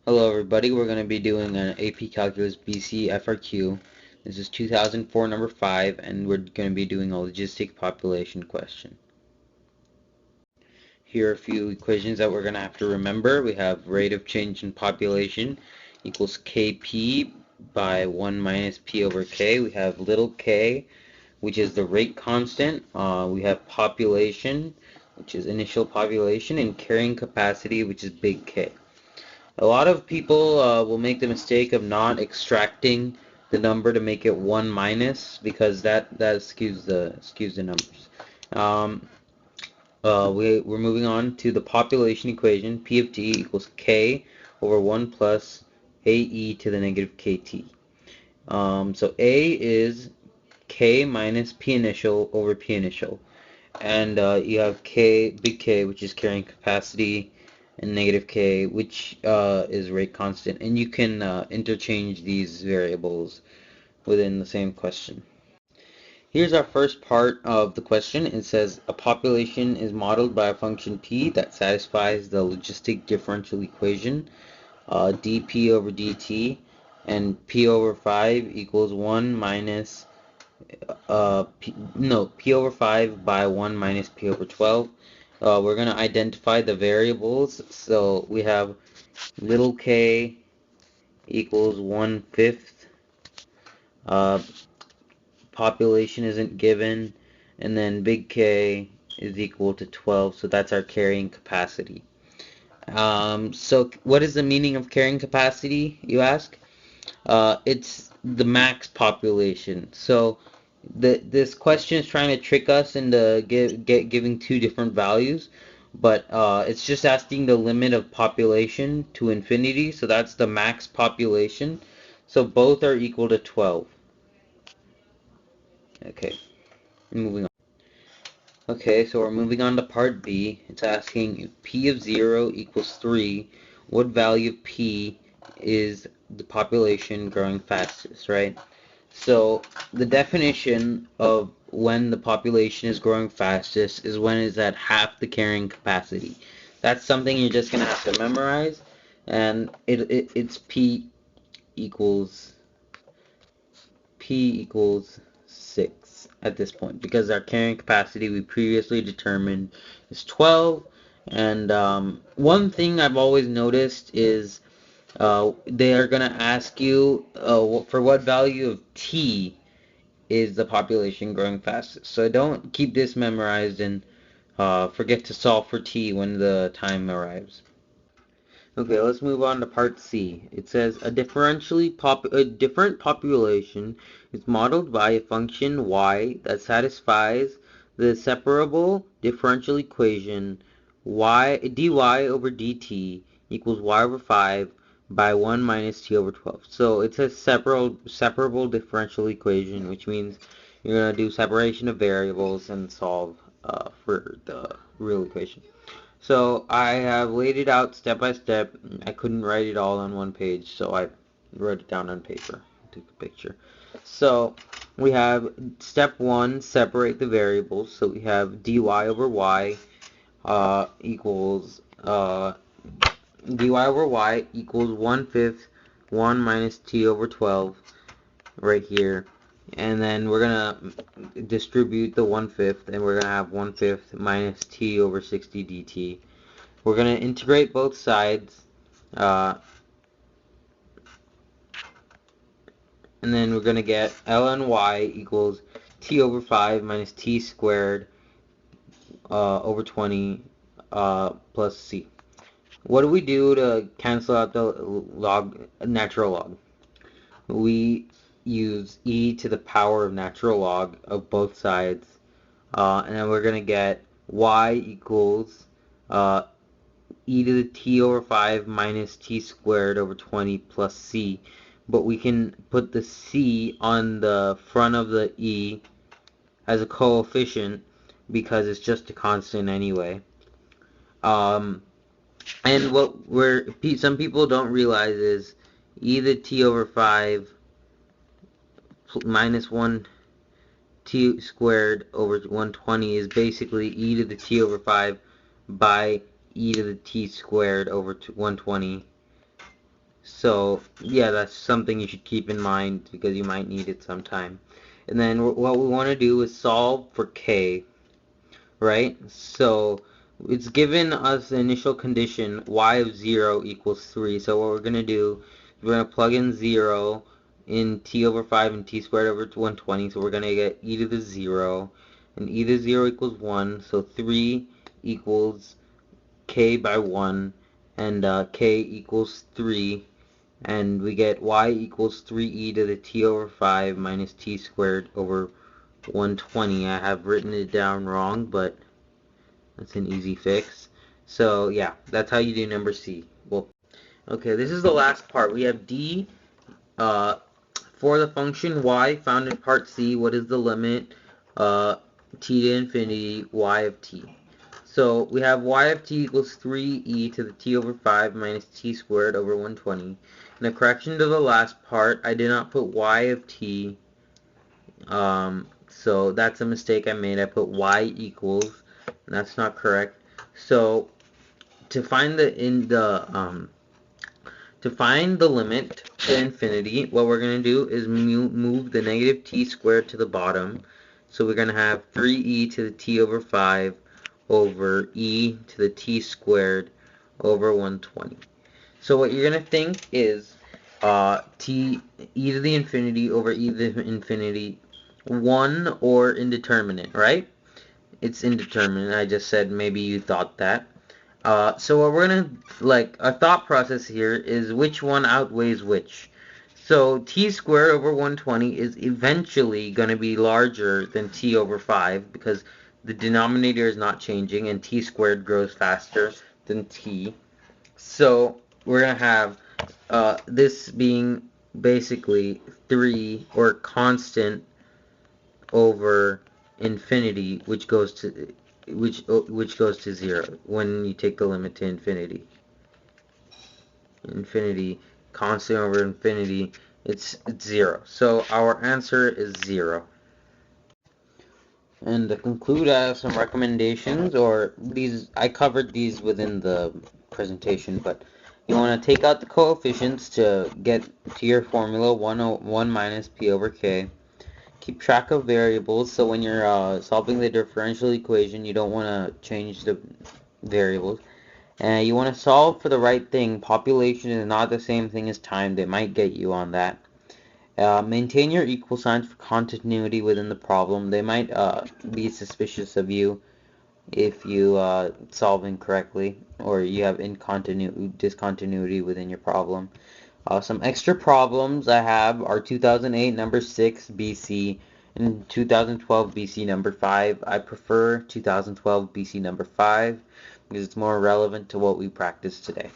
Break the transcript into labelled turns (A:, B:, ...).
A: Hello everybody, we're going to be doing an AP Calculus BC FRQ. This is 2004 number 5 and we're going to be doing a logistic population question. Here are a few equations that we're going to have to remember. We have rate of change in population equals Kp by 1 minus P over K. We have little k, which is the rate constant. We have population, which is initial population, and carrying capacity, which is big K. A lot of people will make the mistake of not extracting the number to make it 1 minus because that skews the numbers. We're moving on to the population equation. P of t equals k over 1 plus ae to the negative kt. So a is k minus p initial over p initial. And you have k, big K, which is carrying capacity, and negative k, which is rate constant. And you can interchange these variables within the same question. Here's our first part of the question. It says a population is modeled by a function t that satisfies the logistic differential equation dp over dt, and p over 5 equals 1 minus p over 5 by 1 minus p over 12. We're going to identify the variables. So we have little k equals 1/5. Population isn't given. And then big K is equal to 12. So that's our carrying capacity. So what is the meaning of carrying capacity, you ask? It's the max population. So this question is trying to trick us into giving two different values, but it's just asking the limit of population to infinity, so that's the max population. So both are equal to 12. Okay, moving on. Okay, so we're moving on to part B. It's asking if P of 0 equals 3, what value of P is the population growing fastest, right? So the definition of when the population is growing fastest is when it's at half the carrying capacity. That's something you're just going to have to memorize, and it's P equals 6 at this point, because our carrying capacity we previously determined is 12. And one thing I've always noticed is they are going to ask you for what value of t is the population growing fastest. So don't keep this memorized and forget to solve for t when the time arrives. Okay, let's move on to part C. It says a different population is modeled by a function y that satisfies the separable differential equation dy over dt equals y over 5 by 1 minus t over 12. So it's a separable differential equation, which means you're going to do separation of variables and solve for the real equation. So I have laid it out step by step. I couldn't write it all on one page, so I wrote it down on paper. Took a picture. So we have step 1, separate the variables. So we have dy over y equals dy over y equals 1/5 1 minus t over 12 right here. And then we're going to distribute the 1/5, and we're going to have 1/5 minus t over 60 dt. We're going to integrate both sides, and then we're going to get ln y equals t over 5 minus t squared over 20 plus c. What do we do to cancel out the natural log? We use e to the power of natural log of both sides, and then we're going to get y equals e to the t over 5 minus t squared over 20 plus c. But we can put the c on the front of the e as a coefficient because it's just a constant anyway. And what some people don't realize is e to the t over 5 minus 1 t squared over 120 is basically e to the t over 5 by e to the t squared over 120. So yeah, that's something you should keep in mind because you might need it sometime. And then what we want to do is solve for k, right? So it's given us the initial condition y of 0 equals 3. So what we're going to do, we're going to plug in 0 in t over 5 and t squared over 120. So we're going to get e to the 0. And e to the 0 equals 1. So 3 equals k by 1. And k equals 3. And we get y equals 3e to the t over 5 minus t squared over 120. I have written it down wrong, but that's an easy fix. So yeah, that's how you do number C. Well, okay, this is the last part. We have D uh, for the function y found in part C. What is the limit uh, t to infinity y of t? So we have y of t equals 3e to the t over 5 minus t squared over 120. In a correction to the last part, I did not put y of t. So that's a mistake I made. I put y equals, and that's not correct. So to find the limit to infinity, what we're going to do is move the negative t squared to the bottom. So we're going to have 3e to the t over 5 over e to the t squared over 120. So what you're going to think is e to the infinity over e to the infinity, 1 or indeterminate, right? It's indeterminate. I just said maybe you thought that. So what we're gonna, our thought process here is which one outweighs which. So t squared over 120 is eventually going to be larger than t over 5 because the denominator is not changing and t squared grows faster than t. So we're going to have this being basically 3 or constant over infinity, which goes to 0 when you take the limit to infinity. Infinity, constant over infinity, it's 0. So our answer is 0. And to conclude, I have some recommendations, or these, I covered these within the presentation, but you want to take out the coefficients to get to your formula, 1 minus p over k. Keep track of variables, so when you're solving the differential equation, you don't want to change the variables. And you want to solve for the right thing. Population is not the same thing as time. They might get you on that. Maintain your equal signs for continuity within the problem. They might be suspicious of you if you solve incorrectly or you have discontinuity within your problem. Some extra problems I have are 2008 number 6 BC and 2012 BC number 5. I prefer 2012 BC number 5 because it's more relevant to what we practice today.